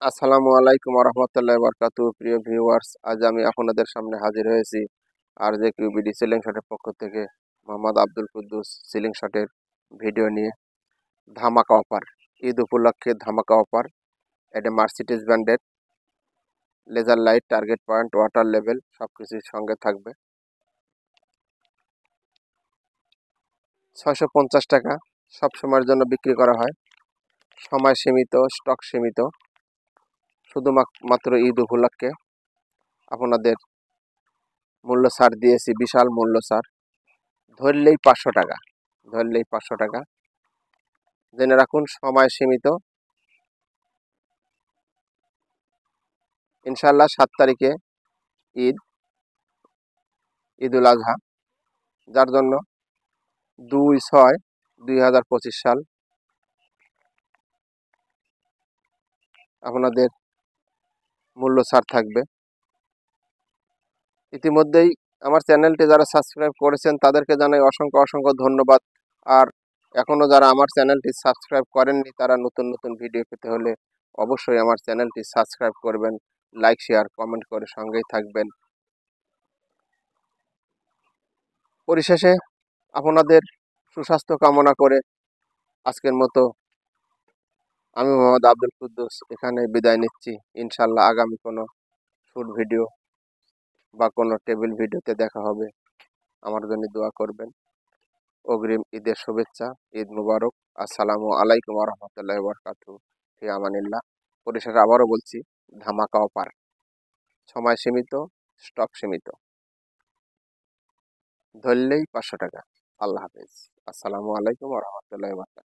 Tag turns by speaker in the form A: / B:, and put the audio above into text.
A: আসসালামু আলাইকুম রহমতুল্লাহ বরকাতু। প্রিয় ভিউয়ার্স, আজ আমি আপনাদের সামনে হাজির হয়েছি আর যে কিউবিডি সিলিং শটের পক্ষ থেকে মোহাম্মদ আব্দুল কুদ্দুস সিলিং শটের ভিডিও নিয়ে। ধামাকা অফার, ঈদ উপলক্ষে ধামাকা অফার। এটা মার্সিডিজ ব্র্যান্ডের laser light, target point, water level সব কিছুর সঙ্গে থাকবে। 650 টাকা সব সময়ের জন্য বিক্রি করা হয়। সময় সীমিত, স্টক সীমিত। শুধুমাত্র ঈদ উপলক্ষে আপনাদের মূল্য ছাড় দিয়েছি, বিশাল মূল্য ছাড়। ধরলেই 500 টাকা, ধরলেই 500 টাকা। জেনে রাখুন, সময় সীমিত। ইনশাল্লাহ 7 তারিখে ঈদ, ঈদুল আজহা, যার জন্য 2/6/2025 সাল আপনাদের মূল্য ছাড় থাকবে। ইতিমধ্যেই আমার চ্যানেলটি যারা সাবস্ক্রাইব করেছেন তাদেরকে জানাই অসংখ্য অসংখ্য ধন্যবাদ। আর এখনও যারা আমার চ্যানেলটি সাবস্ক্রাইব করেননি, তারা নতুন নতুন ভিডিও পেতে হলে অবশ্যই আমার চ্যানেলটি সাবস্ক্রাইব করবেন, লাইক শেয়ার কমেন্ট করে সঙ্গেই থাকবেন। পরিশেষে আপনাদের সুস্বাস্থ্য কামনা করে আজকের মতো আমি মোহাম্মদ আব্দুল কুদ্দুস এখানে বিদায় নিচ্ছি। ইনশাল্লাহ আগামী কোনো শুট ভিডিও বা কোনো টেবিল ভিডিওতে দেখা হবে। আমার জন্য দোয়া করবেন। অগ্রিম ঈদের শুভেচ্ছা, ঈদ মুবারক। আসসালামু আলাইকুম রহমতুল্লাহ বরকাতু। ফি আমানিল্লাহ। পরিশেষে আবারও বলছি, ধামাকা অফার, সময় সীমিত, স্টক সীমিত। ধরলেই 500 টাকা। আল্লাহ হাফেজ। আসসালামু আলাইকুম রহমতুল্লাহ বরকাতু।